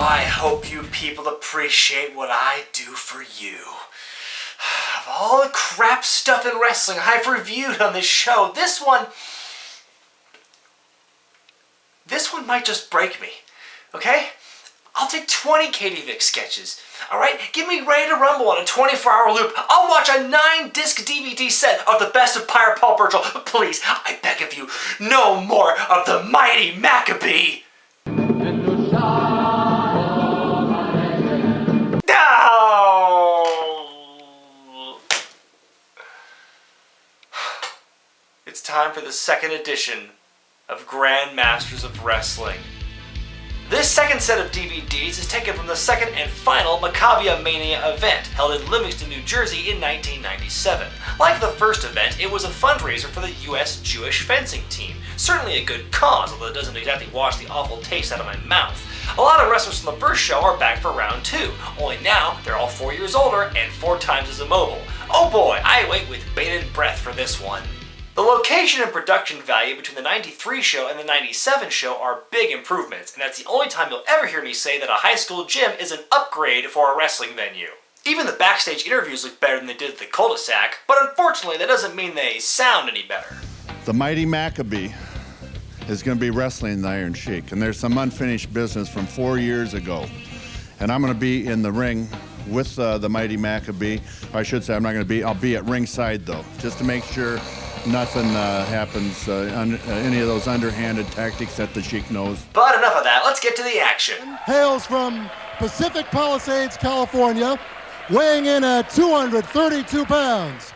I hope you people appreciate what I do for you. Of all the crap stuff in wrestling I've reviewed on this show, this one might just break me, okay? I'll take 20 Katie Vick sketches, alright? Give me Ready to Rumble on a 24-hour loop. I'll watch a 9-disc DVD set of the best of Pyre Paul Burchill. But please, I beg of you, no more of the mighty Maccabee. It's time for the second edition of Grand Masters of Wrestling. This second set of DVDs is taken from the second and final MaccabiahMania event held in Livingston, New Jersey in 1997. Like the first event, it was a fundraiser for the US Jewish fencing team. Certainly a good cause, although it doesn't exactly wash the awful taste out of my mouth. A lot of wrestlers from the first show are back for round 2, only now they're all 4 years older and 4 times as immobile. Oh boy, I wait with bated breath for this one. The location and production value between the 93 show and the 97 show are big improvements, and that's the only time you'll ever hear me say that a high school gym is an upgrade for a wrestling venue. Even the backstage interviews look better than they did at the cul-de-sac, but unfortunately that doesn't mean they sound any better. The mighty Maccabee is going to be wrestling the Iron Sheik, and there's some unfinished business from 4 years ago. And I'm going to be in the ring with the mighty Maccabee. I should say I'll be at ringside though, just to make sure nothing happens, any of those underhanded tactics that the Sheik knows. But enough of that, let's get to the action. Hails from Pacific Palisades, California, weighing in at 232 pounds.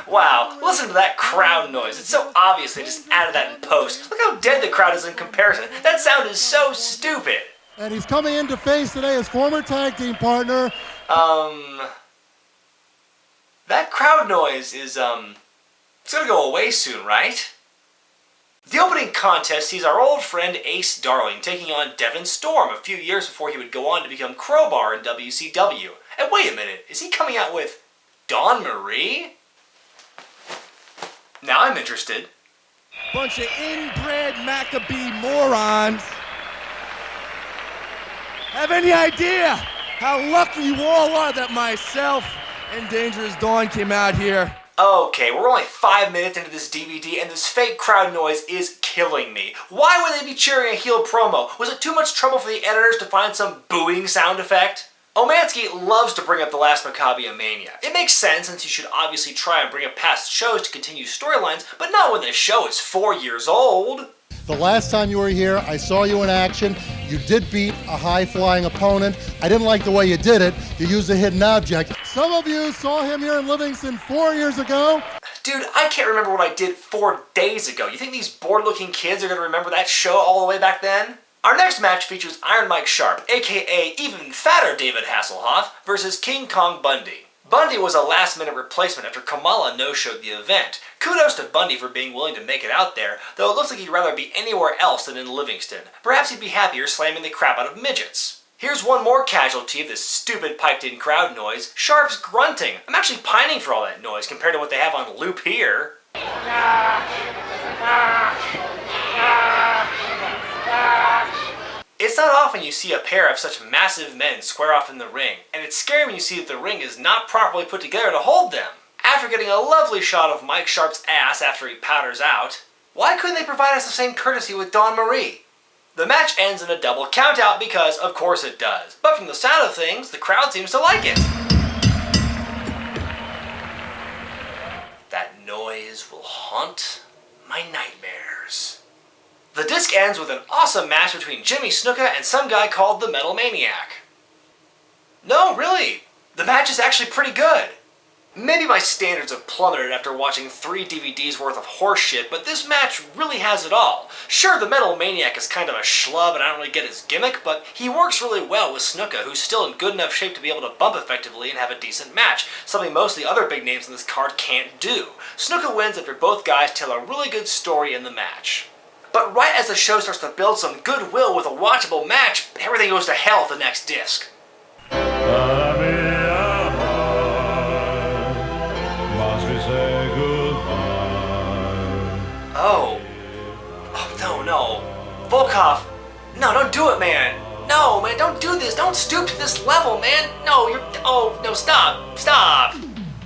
Wow, listen to that crowd noise. It's so obvious they just added that in post. Look how dead the crowd is in comparison. That sound is so stupid. And he's coming in to face today his former tag team partner. That crowd noise is, it's gonna go away soon, right? The opening contest sees our old friend Ace Darling taking on Devin Storm a few years before he would go on to become Crowbar in WCW. And wait a minute, is he coming out with Dawn Marie? Now I'm interested. Bunch of inbred Maccabee morons. Have any idea how lucky you all are that myself and Dangerous Dawn came out here? Okay, we're only 5 minutes into this DVD and this fake crowd noise is killing me. Why would they be cheering a heel promo? Was it too much trouble for the editors to find some booing sound effect? Omansky loves to bring up the last MaccabiahMania. It makes sense since you should obviously try and bring up past shows to continue storylines, but not when the show is 4 years old. The last time you were here, I saw you in action. You did beat a high-flying opponent. I didn't like the way you did it. You used a hidden object. Some of you saw him here in Livingston 4 years ago. Dude, I can't remember what I did 4 days ago. You think these bored-looking kids are going to remember that show all the way back then? Our next match features Iron Mike Sharpe, aka even fatter David Hasselhoff, versus King Kong Bundy. Bundy was a last-minute replacement after Kamala no-showed the event. Kudos to Bundy for being willing to make it out there, though it looks like he'd rather be anywhere else than in Livingston. Perhaps he'd be happier slamming the crap out of midgets. Here's one more casualty of this stupid piped-in crowd noise, Sharpe's grunting. I'm actually pining for all that noise compared to what they have on loop here. It's not often you see a pair of such massive men square off in the ring, and it's scary when you see that the ring is not properly put together to hold them. After getting a lovely shot of Mike Sharpe's ass after he powders out, why couldn't they provide us the same courtesy with Dawn Marie? The match ends in a double countout because, of course it does. But from the sound of things, the crowd seems to like it. That noise will haunt my nightmares. The disc ends with an awesome match between Jimmy Snuka and some guy called the Metal Maniac. No, really, the match is actually pretty good. Maybe my standards have plummeted after watching 3 DVDs worth of horseshit, but this match really has it all. Sure, the Metal Maniac is kind of a schlub and I don't really get his gimmick, but he works really well with Snuka, who's still in good enough shape to be able to bump effectively and have a decent match, something most of the other big names on this card can't do. Snuka wins after both guys tell a really good story in the match. But right as the show starts to build some goodwill with a watchable match, everything goes to hell at the next disc. Oh, no. Volkoff, no, don't do it, man. No, man, don't do this. Don't stoop to this level, man. No, stop.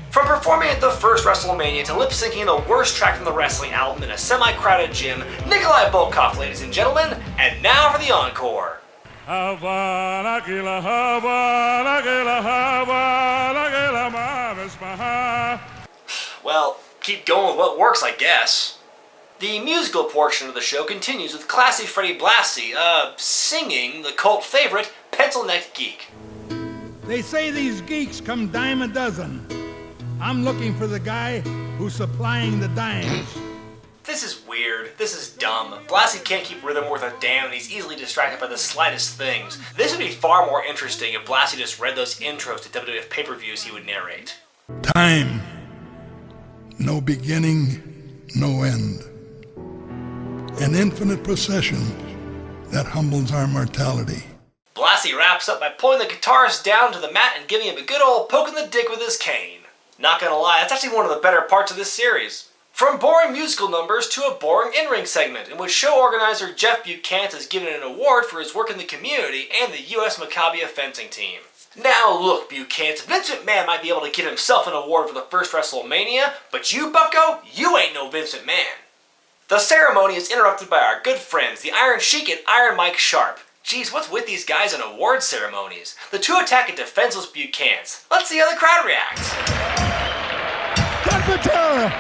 From performing at the first WrestleMania to lip-syncing the worst track from the wrestling album in a semi-crowded gym, Nikolai Volkoff, ladies and gentlemen, and now for the encore. Well, keep going with what works, I guess. The musical portion of the show continues with classy Freddie Blassie, singing the cult favorite, Pencil-Necked Geek. They say these geeks come dime a dozen. I'm looking for the guy who's supplying the dimes. This is weird. This is dumb. Blassie can't keep rhythm worth a damn, and he's easily distracted by the slightest things. This would be far more interesting if Blassie just read those intros to WWF pay-per-views he would narrate. Time. No beginning, no end. An infinite procession that humbles our mortality. Blassie wraps up by pulling the guitarist down to the mat and giving him a good old poke in the dick with his cane. Not gonna lie, that's actually one of the better parts of this series. From boring musical numbers to a boring in-ring segment, in which show organizer Jeff Buchanan is given an award for his work in the community and the U.S. Maccabee fencing team. Now look, Buchanan, Vince McMahon might be able to give himself an award for the first WrestleMania, but you, bucko, you ain't no Vince McMahon. The ceremony is interrupted by our good friends, the Iron Sheik and Iron Mike Sharpe. Jeez, what's with these guys in award ceremonies? The two attack a defenseless Buchanan. Let's see how the crowd reacts. Get the terror!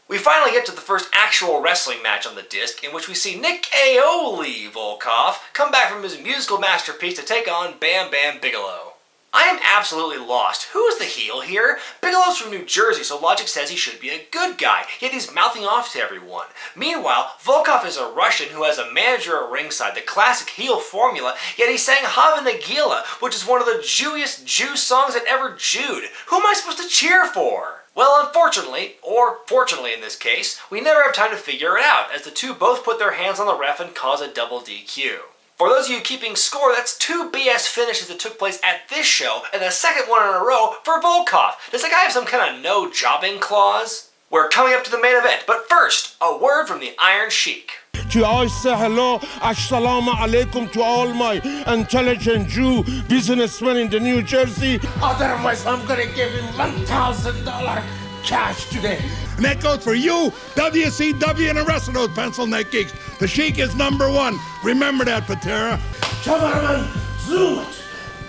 We finally get to the first actual wrestling match on the disc, in which we see Nikolai Volkoff come back from his musical masterpiece to take on Bam Bigelow. I am absolutely lost. Who is the heel here? Bigelow's from New Jersey, so logic says he should be a good guy, yet he's mouthing off to everyone. Meanwhile, Volkoff is a Russian who has a manager at ringside, the classic heel formula, yet he sang Have Nagila, which is one of the Jewiest Jew songs that ever Jewed. Who am I supposed to cheer for? Well, unfortunately, or fortunately in this case, we never have time to figure it out, as the two both put their hands on the ref and cause a double DQ. For those of you keeping score, that's 2 BS finishes that took place at this show, and the second one in a row for Volkoff. Does the guy have some kind of no jobbing clause? We're coming up to the main event, but first, a word from the Iron Sheik. To all say hello, assalamu alaikum to all my intelligent Jew businessmen in the New Jersey. Otherwise, I'm gonna give him $1,000 cash today. And that goes for you, WCW, and the rest of those pencil-neck geeks. The Sheik is #1. Remember that, Patera. Cameraman, zoom it.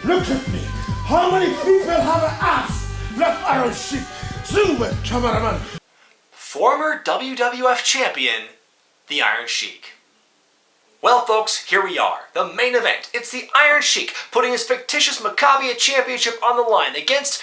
Look at me. How many people have an ass? Look, Iron Sheik. Zoom it, cameraman. Former WWF champion, the Iron Sheik. Well, folks, here we are. The main event. It's the Iron Sheik putting his fictitious Maccabee championship on the line against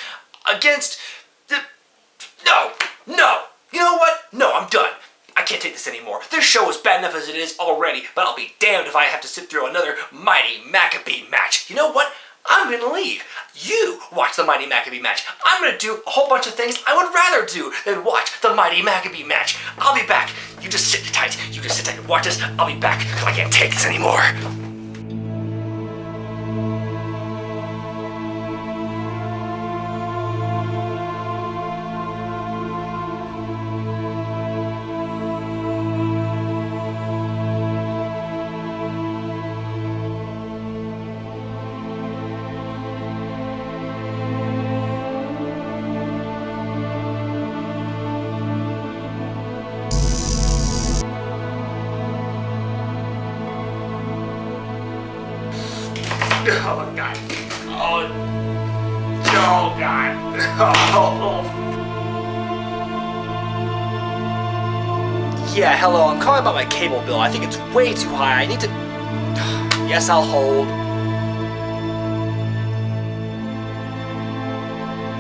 No! You know what? No, I'm done. I can't take this anymore. This show is bad enough as it is already, but I'll be damned if I have to sit through another Mighty Maccabee match. You know what? I'm gonna leave. You watch the Mighty Maccabee match. I'm gonna do a whole bunch of things I would rather do than watch the Mighty Maccabee match. I'll be back. You just sit tight. And watch this. I'll be back because I can't take this anymore. Oh, God. Oh, God. Oh. Yeah, hello. I'm calling about my cable bill. I think it's way too high. I need to... Yes, I'll hold.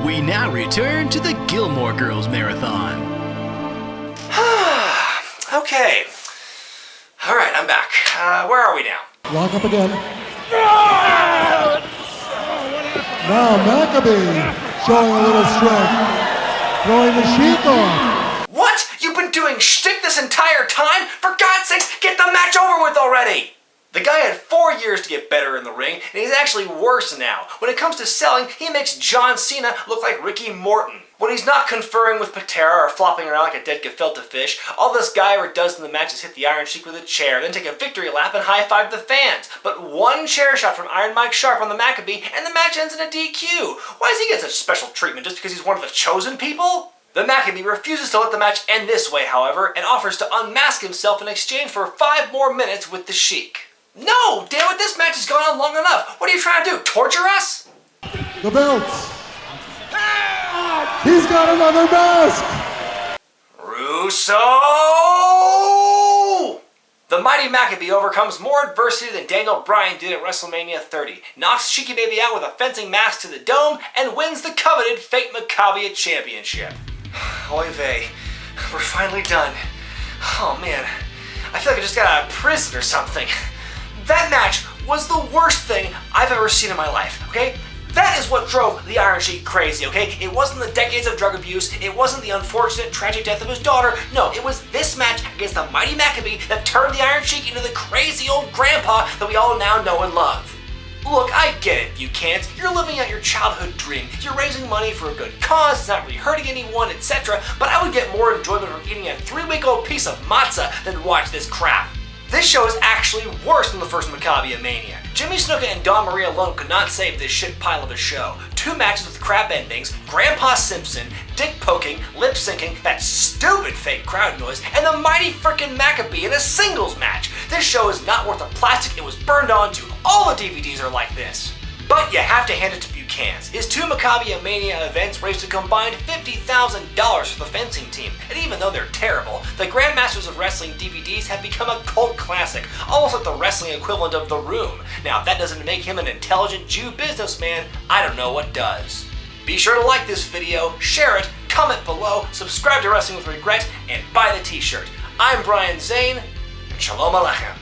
We now return to the Gilmore Girls Marathon. Okay. All right, I'm back. Where are we now? Lock up again. Oh, what happened? Now Maccabee showing a little strength, throwing the Sheik off. What? You've been doing shtick this entire time? For God's sakes, get the match over with already! The guy had 4 years to get better in the ring, and he's actually worse now. When it comes to selling, he makes John Cena look like Ricky Morton. When he's not conferring with Patera or flopping around like a dead gefilte fish, all this guy ever does in the match is hit the Iron Sheik with a chair, then take a victory lap and high-five the fans. But one chair shot from Iron Mike Sharpe on the Maccabee, and the match ends in a DQ. Why does he get such special treatment, just because he's one of the chosen people? The Maccabee refuses to let the match end this way, however, and offers to unmask himself in exchange for 5 more minutes with the Sheik. No! Damn it, this match has gone on long enough! What are you trying to do, torture us? The belts. He's got another mask. Russo! The mighty Maccabee overcomes more adversity than Daniel Bryan did at WrestleMania 30, knocks Cheeky Baby out with a fencing mask to the dome, and wins the coveted fake Maccabee Championship. Oy vey, we're finally done. Oh man, I feel like I just got out of prison or something. That match was the worst thing I've ever seen in my life, okay? That is what drove the Iron Sheik crazy, okay? It wasn't the decades of drug abuse, it wasn't the unfortunate tragic death of his daughter, no, it was this match against the mighty Maccabee that turned the Iron Sheik into the crazy old grandpa that we all now know and love. Look, I get it, Buchanan. You're living out your childhood dream. You're raising money for a good cause, it's not really hurting anyone, etc. But I would get more enjoyment from eating a 3-week-old piece of matzah than watch this crap. This show is actually worse than the first MaccabiahMania. Jimmy Snuka and Dawn Marie alone could not save this shit pile of a show. 2 matches with crap endings, Grandpa Simpson, dick poking, lip syncing, that stupid fake crowd noise, and the mighty frickin' Maccabee in a singles match. This show is not worth the plastic it was burned onto. All the DVDs are like this. But you have to hand it to Buchanan. His 2 MaccabiahMania events raised a combined $50,000 for the fencing team, and even though they're terrible, the Grandmasters of Wrestling DVDs have become a cult classic, almost like the wrestling equivalent of The Room. Now, if that doesn't make him an intelligent Jew businessman, I don't know what does. Be sure to like this video, share it, comment below, subscribe to Wrestling with Regret, and buy the t-shirt. I'm Brian Zane, and Shalom Aleichem.